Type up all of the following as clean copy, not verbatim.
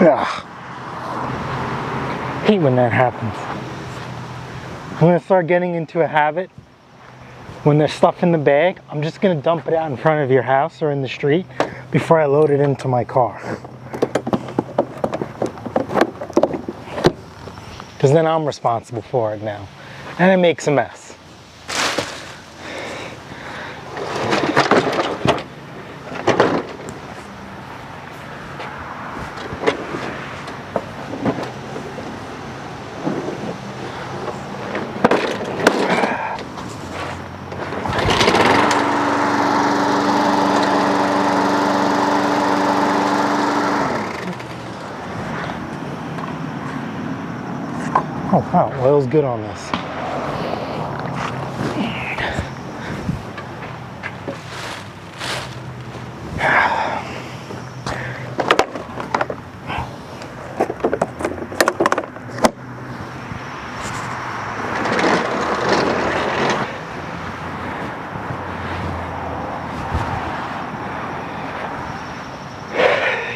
Ugh. Hate when that happens. I'm gonna start getting into a habit. When there's stuff in the bag, I'm just gonna dump it out in front of your house or in the street before I load it into my car. Because then I'm responsible for it now. And it makes a mess. Oh wow, oil's good on this.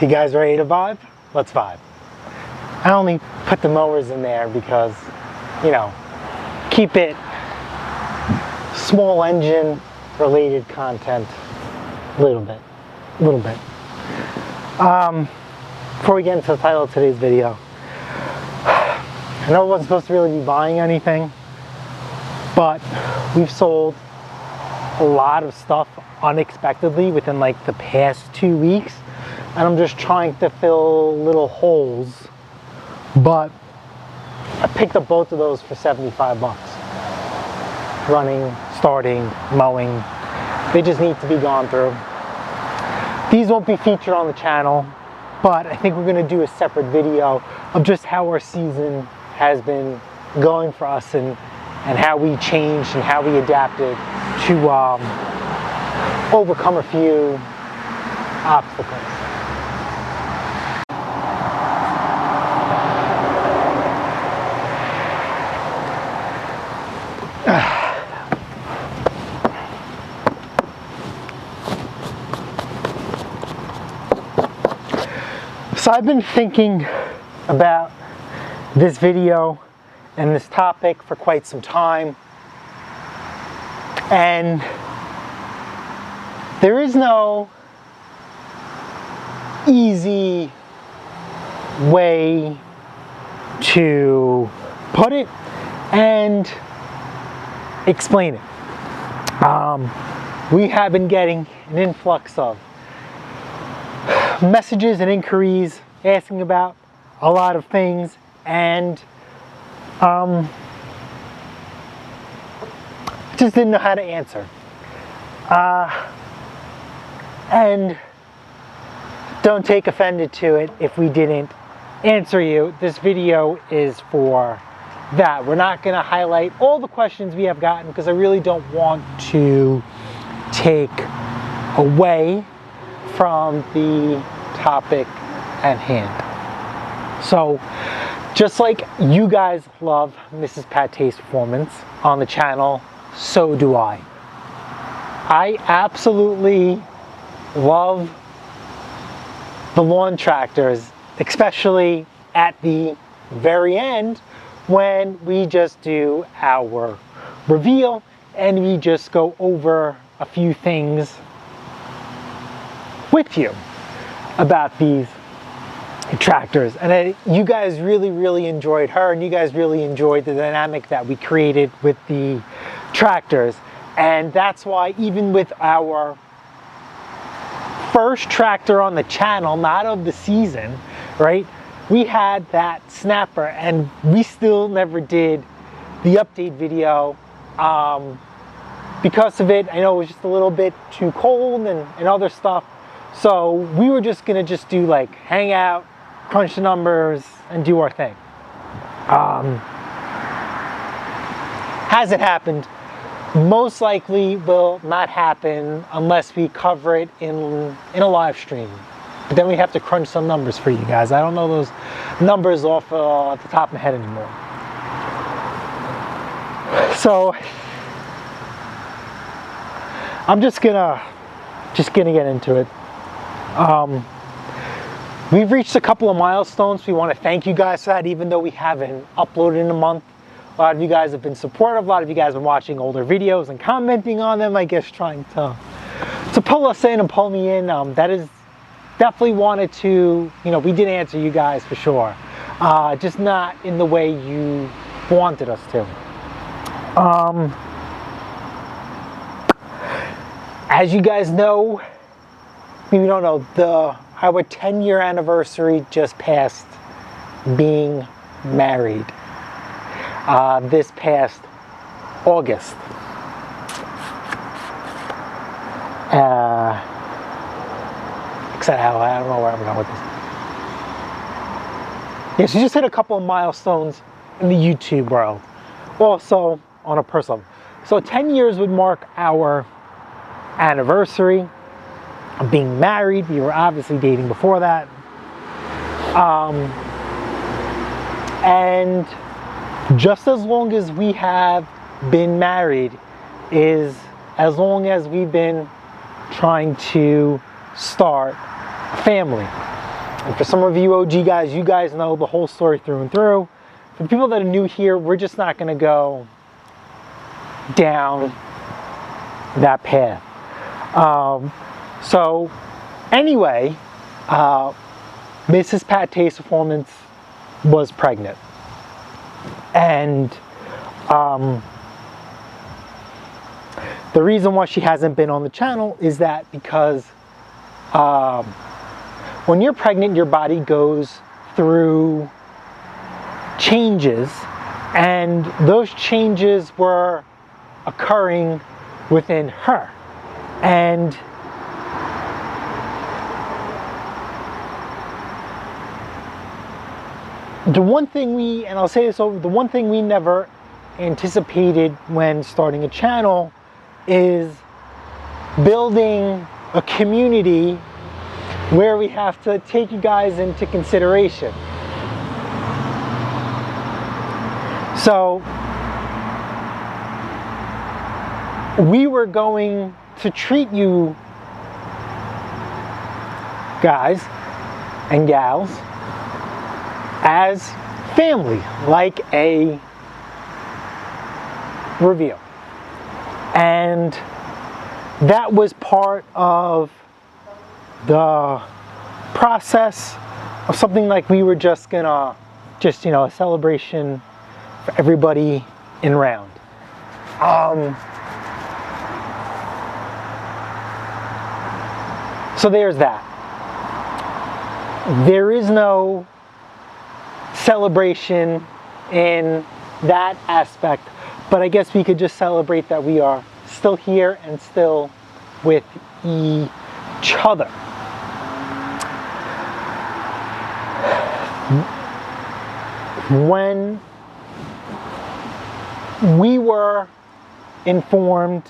You guys ready to vibe? Let's vibe. I only put the mowers in there because, you know, keep it small engine related content a little bit. Before we get into the title of today's video, I know I wasn't supposed to really be buying anything, but we've sold a lot of stuff unexpectedly within like the past 2 weeks, and I'm just trying to fill little holes. But I picked up both of those for 75 bucks. Running, starting, mowing. They just need to be gone through. These won't be featured on the channel, but I think we're gonna do a separate video of just how our season has been going for us and how we changed and how we adapted to overcome a few obstacles. So I've been thinking about this video and this topic for quite some time, and there is no easy way to put it and explain it. We have been getting an influx of messages and inquiries asking about a lot of things, and just didn't know how to answer. And don't take offended to it if we didn't answer you. This video is for that. We're not going to highlight all the questions we have gotten because I really don't want to take away from the topic at hand. So just like you guys love Mrs. Pattay's performance on the channel, so do I. I absolutely love the lawn tractors, especially at the very end when we just do our reveal and we just go over a few things with you about these tractors. And you guys really enjoyed her, and you guys really enjoyed the dynamic that we created with the tractors. And that's why even with our first tractor on the channel, not of the season, right, we had that snapper and we still never did the update video because of it. I know it was just a little bit too cold and other stuff. So we were just gonna do like hang out, crunch the numbers, and do our thing. Hasn't happened. Most likely will not happen unless we cover it in a live stream. But then we have to crunch some numbers for you guys. I don't know those numbers off at the top of my head anymore. So I'm just gonna get into it. we've reached a couple of milestones. We want to thank you guys for that, even though we haven't uploaded in a month. A lot of you guys have been supportive. A lot of you guys have been watching older videos and commenting on them, I guess, trying to pull us in and pull me in. That is definitely wanted to, we did answer you guys for sure. Just not in the way you wanted us to. As you guys know, maybe you don't know, our 10-year anniversary just passed being married. This past August. Except I don't know where I'm going with this. Yes, we just hit a couple of milestones in the YouTube world. Also on a personal level. So 10 years would mark our anniversary of being married. We were obviously dating before that. And just as long as we have been married is as long as we've been trying to start a family. And for some of you OG guys, you guys know the whole story through and through. For the people that are new here, we're just not going to go down that path. So anyway, Mrs. Pattay's performance was pregnant. And the reason why she hasn't been on the channel is that because when you're pregnant, your body goes through changes, and those changes were occurring within her. And the one thing I'll say this over, the one thing we never anticipated when starting a channel is building a community where we have to take you guys into consideration. So we were going to treat you guys and gals as family, like a reveal. And that was part of the process of something like we were just gonna, a celebration for everybody in round. So there's that. There is no celebration in that aspect, but I guess we could just celebrate that we are still here and still with each other. When we were informed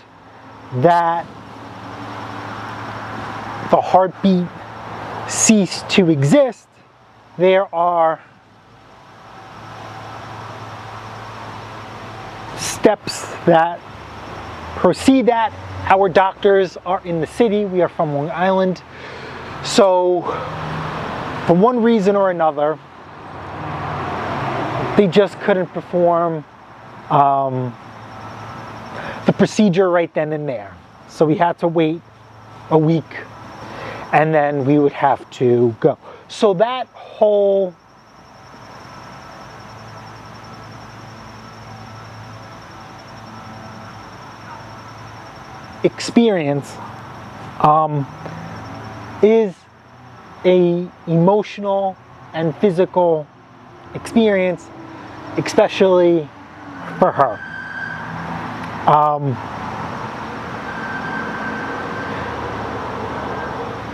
that the heartbeat ceased to exist, there are steps that proceed that. Our doctors are in the city. We are from Long Island. So for one reason or another, they just couldn't perform the procedure right then and there. So we had to wait a week, and then we would have to go. So that whole experience is a emotional and physical experience, especially for her.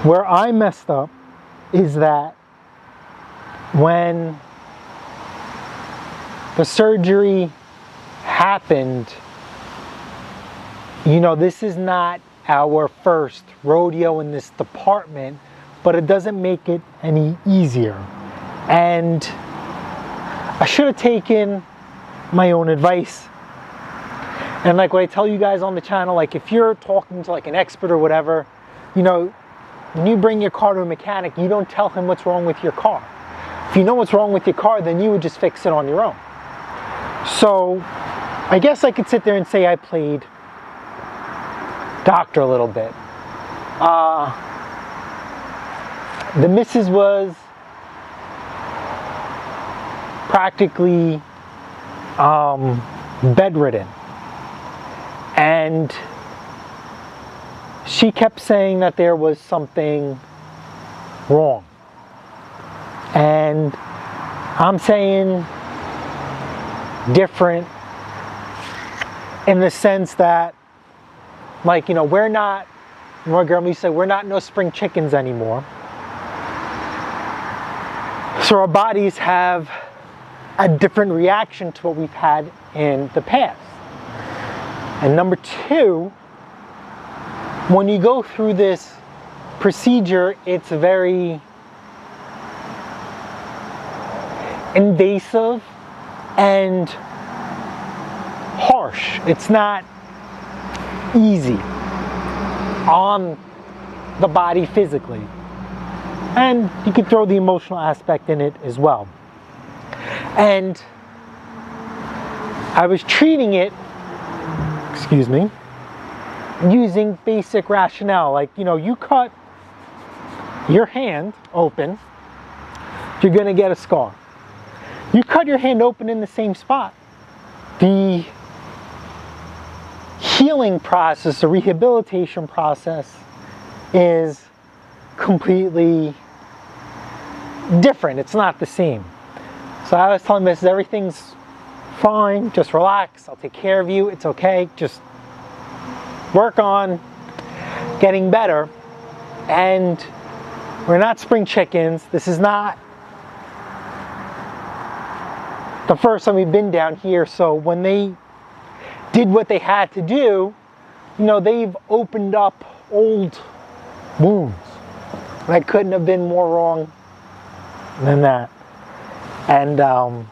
Where I messed up is that when the surgery happened, this is not our first rodeo in this department, but it doesn't make it any easier. And I should have taken my own advice. And like what I tell you guys on the channel, like if you're talking to like an expert or whatever, when you bring your car to a mechanic, you don't tell him what's wrong with your car. If you know what's wrong with your car, then you would just fix it on your own. So I guess I could sit there and say I played doctor a little bit. The missus was practically bedridden, and she kept saying that there was something wrong, and I'm saying different in the sense that, like, you know, we're not, my grandma used to say, we're not no spring chickens anymore. So our bodies have a different reaction to what we've had in the past. And number two, when you go through this procedure, it's very invasive and harsh. It's not easy on the body physically. And you can throw the emotional aspect in it as well. And I was treating it, excuse me, using basic rationale. Like, you know, you cut your hand open, you're going to get a scar. You cut your hand open in the same spot, the healing process, the rehabilitation process is completely different. It's not the same. So I was telling Mrs. everything's fine, just relax, I'll take care of you, it's okay, just work on getting better. And we're not spring chickens. This is not the first time we've been down here, so when they did what they had to do, you know, they've opened up old wounds. And I couldn't have been more wrong than that. And I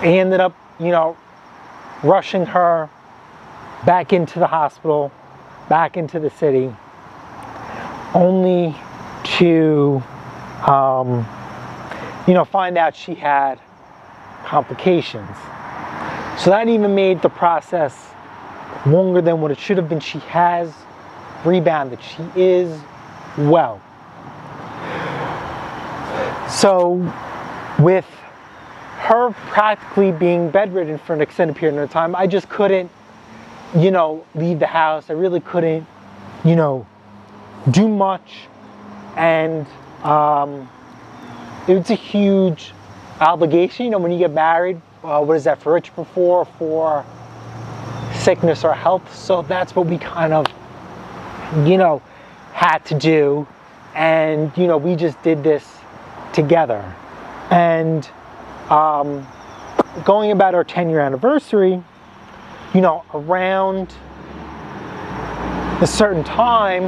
ended up, you know, rushing her back into the hospital, back into the city, only to, you know, find out she had complications. So that even made the process longer than what it should have been. She has rebounded. She is well. So with her practically being bedridden for an extended period of time, I just couldn't, you know, leave the house. I really couldn't, you know, do much. And it's a huge obligation. You know, when you get married, what is that, for rich before, for sickness or health? So that's what we kind of, you know, had to do. And, you know, we just did this together. And going about our 10-year anniversary, you know, around a certain time,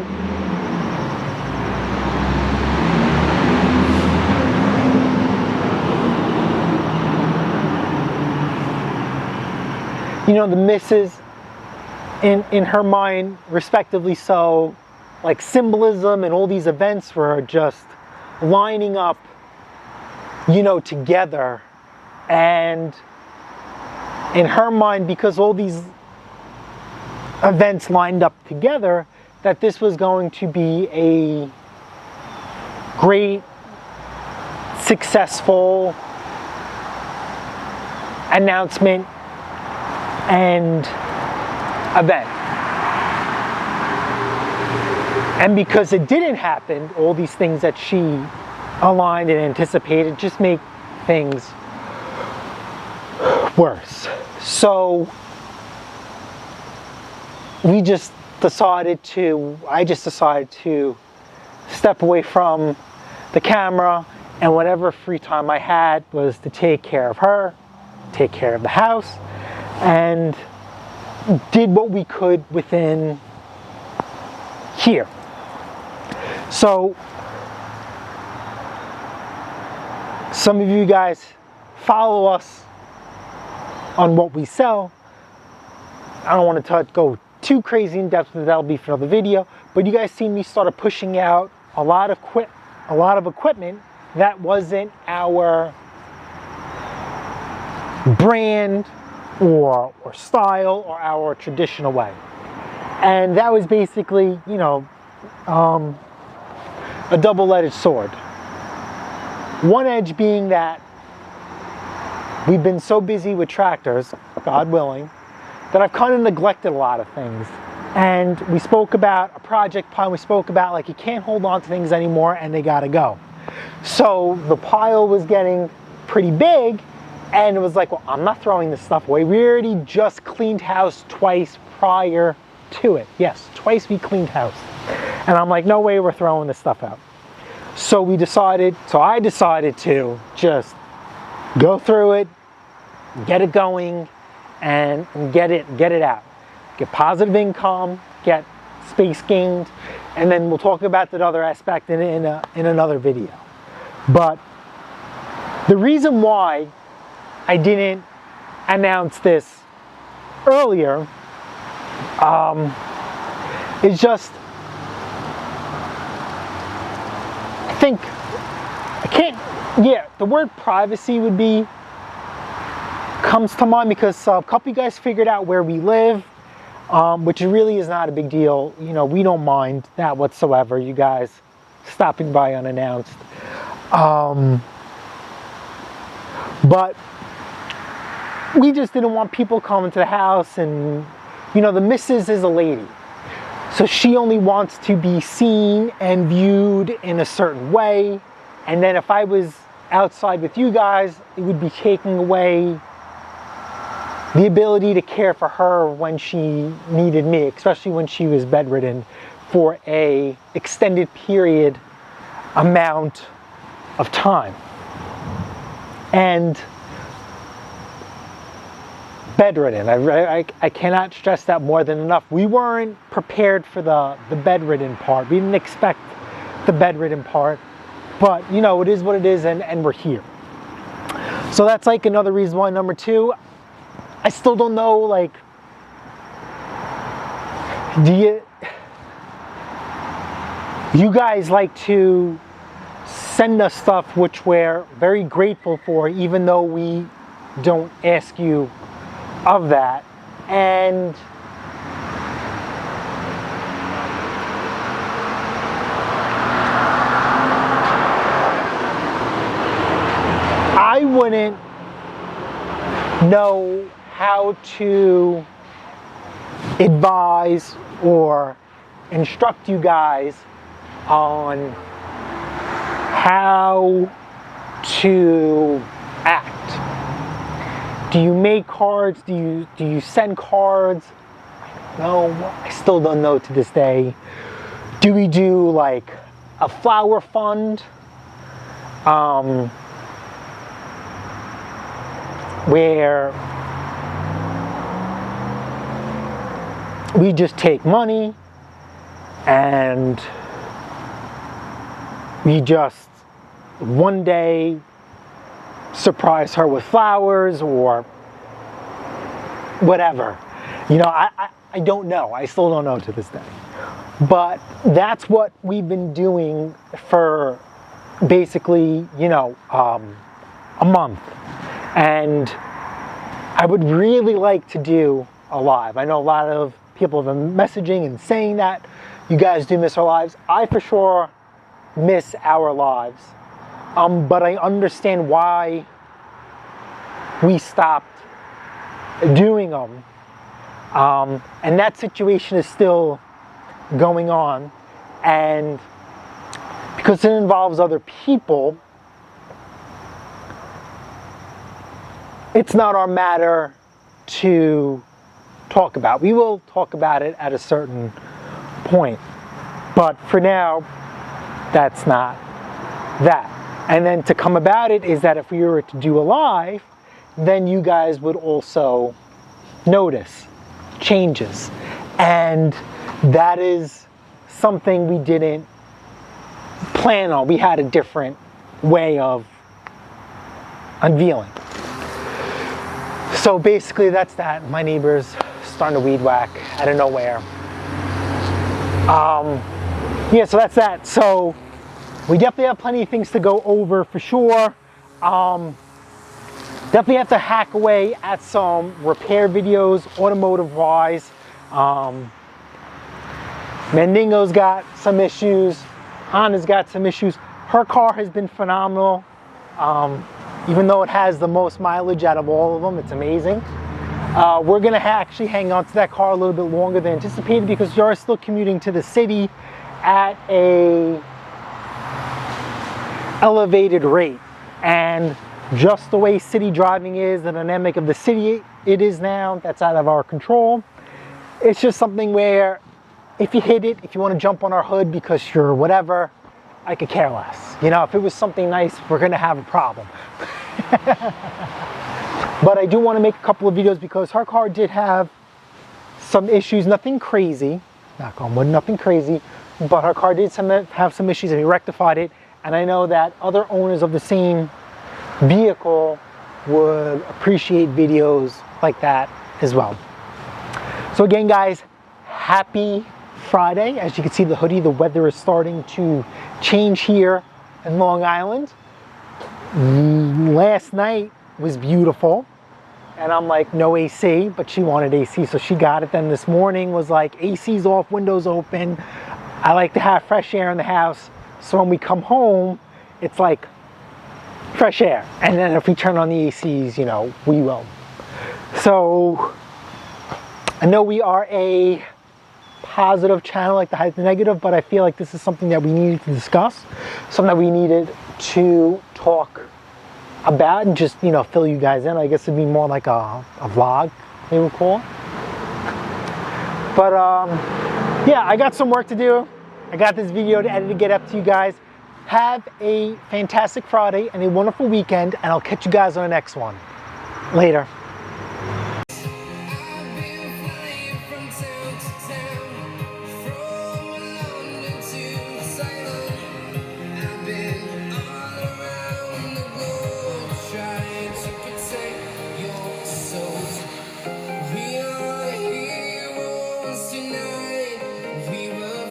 you know, the missus, in her mind, respectively so, like Symbolism and all these events were just lining up, you know, together. And in her mind, because all these events lined up together, that this was going to be a great, successful announcement and event. And because it didn't happen, all these things that she aligned and anticipated just make things worse. So I just decided to step away from the camera, and whatever free time I had was to take care of her, take care of the house, and did what we could within here. So some of you guys follow us on what we sell. I don't want to go too crazy in depth, that'll be for another video. But you guys seen me started pushing out a lot of equipment that wasn't our brand or style or our traditional way. And that was basically, you know, a double-edged sword. One edge being that we've been so busy with tractors, God willing, that I've kind of neglected a lot of things. And we spoke about a project pile. We spoke about, like, you can't hold on to things anymore and they gotta go. So the pile was getting pretty big, and it was like, well, I'm not throwing this stuff away. We already just cleaned house twice prior to it. Yes, twice we cleaned house. And I'm like, no way we're throwing this stuff out. So I decided to just go through it, get it going, and get it out. Get positive income, get space gained, and then we'll talk about that other aspect in another video. But the reason why I didn't announce this earlier is just, the word privacy comes to mind, because a couple of you guys figured out where we live, which really is not a big deal. You know, we don't mind that whatsoever, you guys stopping by unannounced. But we just didn't want people coming to the house, and, you know, the missus is a lady. So she only wants to be seen and viewed in a certain way. And then if I was outside with you guys, it would be taking away the ability to care for her when she needed me, especially when she was bedridden for a extended period amount of time. And bedridden, I cannot stress that more than enough. We weren't prepared for the bedridden part. We didn't expect the bedridden part, but, you know, it is what it is, and we're here. So that's like another reason why. Number two, I still don't know, like, you guys like to send us stuff, which we're very grateful for, even though we don't ask you of that. And I wouldn't know how to advise or instruct you guys on how to act. Do you make cards? Do you send cards? No, I still don't know to this day. Do we do like a flower fund? Where we just take money and we just one day surprise her with flowers or whatever. You know, I don't know. I still don't know to this day. But that's what we've been doing for basically, you know, a month. And I would really like to do a live. I know a lot of people have been messaging and saying that you guys do miss our lives. I for sure miss our lives. But I understand why we stopped doing them. And that situation is still going on. And because it involves other people, it's not our matter to talk about. We will talk about it at a certain point. But for now, that's not that. And then to come about it is that if we were to do a live, then you guys would also notice changes. And that is something we didn't plan on. We had a different way of unveiling. So basically that's that. My neighbors starting to weed whack out of nowhere. Yeah, so that's that. So we definitely have plenty of things to go over for sure. Definitely have to hack away at some repair videos, automotive wise. Mandingo's got some issues. Honda's got some issues. Her car has been phenomenal. Even though it has the most mileage out of all of them, it's amazing. We're gonna actually hang on to that car a little bit longer than anticipated because we are still commuting to the city at a elevated rate. And just the way city driving is, the dynamic of the city it is now, that's out of our control. It's just something where if you hit it, if you want to jump on our hood because you're whatever, I could care less. You know, if it was something nice, we're gonna have a problem. But I do want to make a couple of videos because her car did have some issues, nothing crazy, knock on wood, nothing crazy, but her car did have some issues and we rectified it. And I know that other owners of the same vehicle would appreciate videos like that as well. So again, guys, happy Friday. As you can see, the hoodie, the weather is starting to change here in Long Island. Last night was beautiful and I'm like, no AC, but she wanted AC, so she got it. Then this morning was like, AC's off, windows open. I like to have fresh air in the house, so when we come home it's like fresh air, and then if we turn on the ACs, you know, we will. So I know we are a positive channel, like the negative, but I feel like this is something that we needed to discuss, something that we needed to talk about and just, you know, fill you guys in. I guess it'd be more like a vlog, they would call it. But yeah, I got some work to do. I got this video to edit to get up to you guys. Have a fantastic Friday and a wonderful weekend, and I'll catch you guys on the next one. Later.